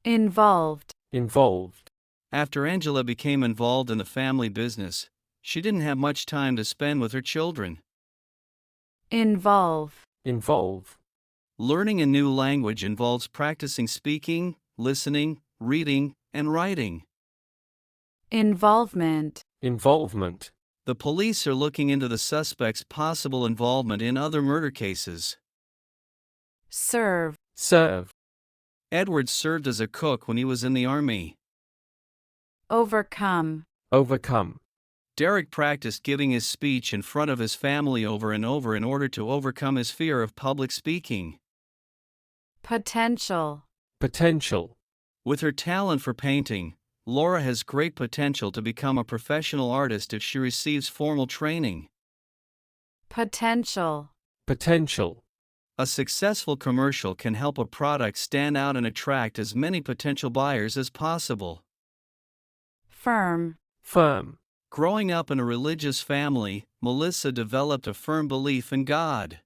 Involved. Involved. After Angela became involved in the family business, she didn't have much time to spend with her children. Involve. Involve. Learning a new language involves practicing speaking, listening, reading, and writing. Involvement. Involvement. The police are looking into the suspect's possible involvement in other murder cases. Serve. Serve. Edward served as a cook when he was in the army. Overcome. Overcome. Derek practiced giving his speech in front of his family over and over in order to overcome his fear of public speaking. Potential. Potential. With her talent for painting, Laura has great potential to become a professional artist if she receives formal training. Potential. Potential. A successful commercial can help a product stand out and attract as many potential buyers as possible. Firm. Firm. Growing up in a religious family, Melissa developed a firm belief in God.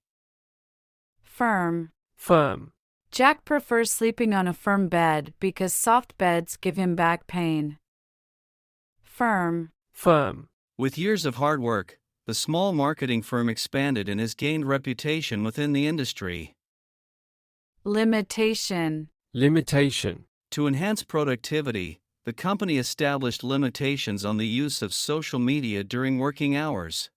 Firm. Firm. Jack prefers sleeping on a firm bed because soft beds give him back pain. Firm. Firm. With years of hard work, the small marketing firm expanded and has gained reputation within the industry. Limitation. Limitation. To enhance productivity, the company established limitations on the use of social media during working hours.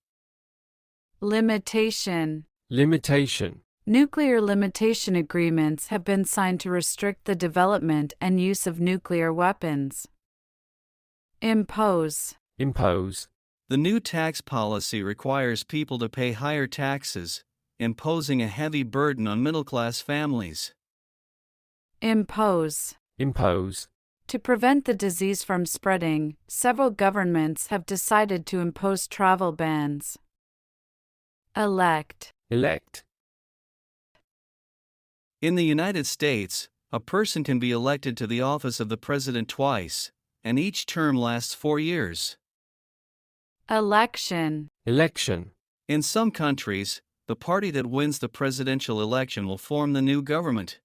Limitation. Limitation. Nuclear limitation agreements have been signed to restrict the development and use of nuclear weapons. Impose. Impose. The new tax policy requires people to pay higher taxes, imposing a heavy burden on middle-class families. Impose. Impose. To prevent the disease from spreading, several governments have decided to impose travel bans. Elect. Elect. In the United States, a person can be elected to the office of the president twice, and each term lasts 4 years. Election. Election. In some countries, the party that wins the presidential election will form the new government.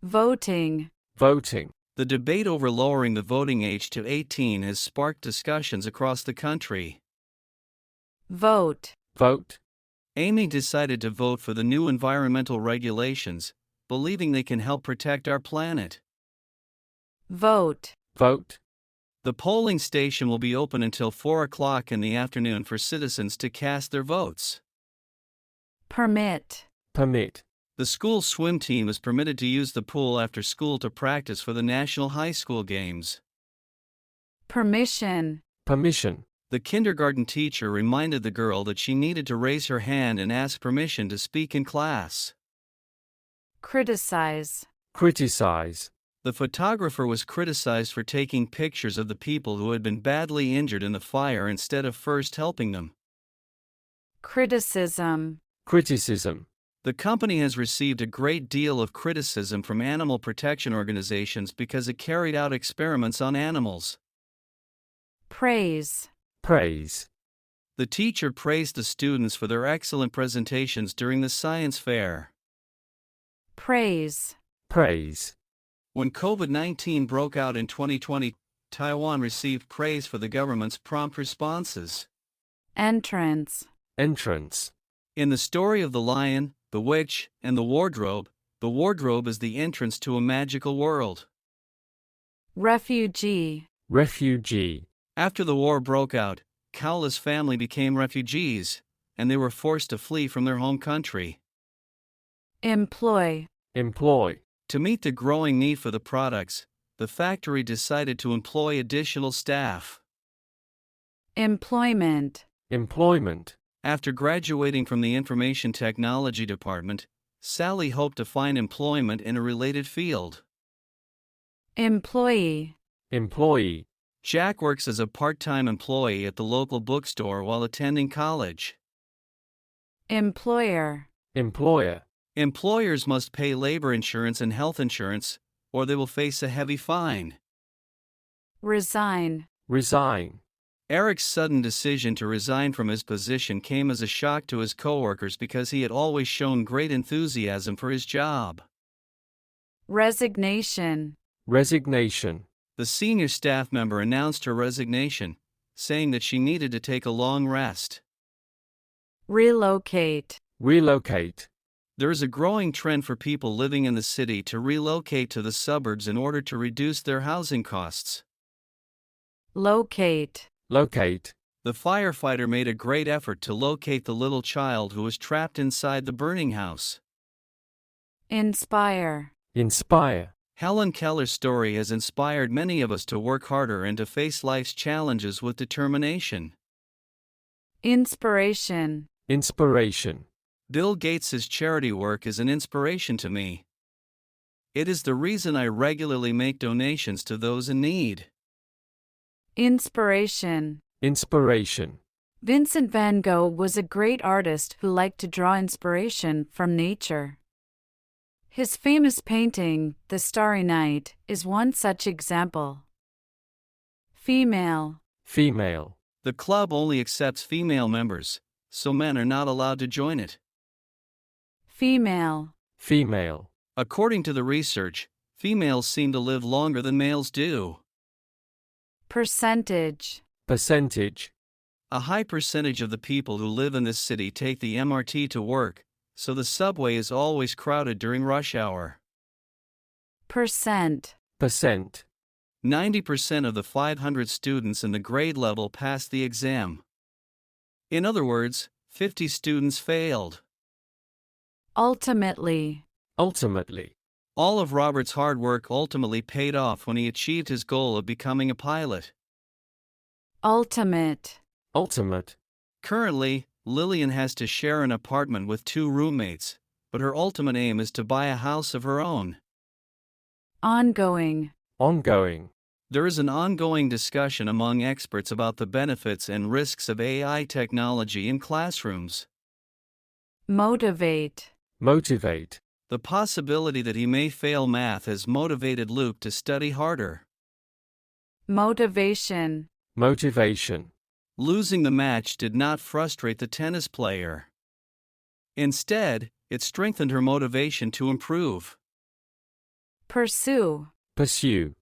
Voting. Voting. The debate over lowering the voting age to 18 has sparked discussions across the country. Vote. Vote. Amy decided to vote for the new environmental regulations, believing they can help protect our planet. Vote. Vote. The polling station will be open until 4 o'clock in the afternoon for citizens to cast their votes. Permit. Permit. The school swim team is permitted to use the pool after school to practice for the national high school games. Permission. Permission. The kindergarten teacher reminded the girl that she needed to raise her hand and ask permission to speak in class. Criticize. Criticize. The photographer was criticized for taking pictures of the people who had been badly injured in the fire instead of first helping them. Criticism. Criticism. The company has received a great deal of criticism from animal protection organizations because it carried out experiments on animals. Praise. Praise. The teacher praised the students for their excellent presentations during the science fair. Praise. Praise. When COVID-19 broke out in 2020, Taiwan received praise for the government's prompt responses. Entrance. Entrance. In the story of the lion, the witch, and the wardrobe is the entrance to a magical world. Refugee. Refugee. After the war broke out, Cowley's family became refugees, and they were forced to flee from their home country. Employ. Employ. To meet the growing need for the products, the factory decided to employ additional staff. Employment. Employment. After graduating from the Information Technology Department, Sally hoped to find employment in a related field. Employee. Employee. Jack works as a part-time employee at the local bookstore while attending college. Employer. Employer. Employers must pay labor insurance and health insurance, or they will face a heavy fine. Resign. Resign. Eric's sudden decision to resign from his position came as a shock to his coworkers because he had always shown great enthusiasm for his job. Resignation. Resignation. The senior staff member announced her resignation, saying that she needed to take a long rest. Relocate. Relocate. There is a growing trend for people living in the city to relocate to the suburbs in order to reduce their housing costs. Locate. Locate. The firefighter made a great effort to locate the little child who was trapped inside the burning house. Inspire. Inspire. Helen Keller's story has inspired many of us to work harder and to face life's challenges with determination. Inspiration. Inspiration. Bill Gates' charity work is an inspiration to me. It is the reason I regularly make donations to those in need. Inspiration. Inspiration. Vincent van Gogh was a great artist who liked to draw inspiration from nature. His famous painting, The Starry Night, is one such example. Female. Female. The club only accepts female members, so men are not allowed to join it. Female. Female. According to the research, females seem to live longer than males do. Percentage. Percentage. A high percentage of the people who live in this city take the MRT to work, so the subway is always crowded during rush hour. Percent. Percent. 90% of the 500 students in the grade level passed the exam. In other words, 50 students failed. Ultimately. Ultimately. All of Robert's hard work ultimately paid off when he achieved his goal of becoming a pilot. Ultimate. Ultimate. Currently, Lillian has to share an apartment with 2 roommates, but her ultimate aim is to buy a house of her own. Ongoing. Ongoing. There is an ongoing discussion among experts about the benefits and risks of AI technology in classrooms. Motivate. Motivate. The possibility that he may fail math has motivated Luke to study harder. Motivation. Motivation. Losing the match did not frustrate the tennis player. Instead, it strengthened her motivation to improve. Pursue. Pursue.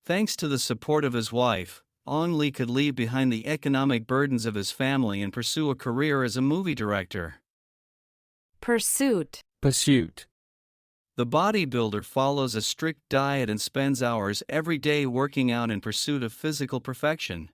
Thanks to the support of his wife, Ong Lee could leave behind the economic burdens of his family and pursue a career as a movie director. Pursuit. Pursuit. The bodybuilder follows a strict diet and spends hours every day working out in pursuit of physical perfection.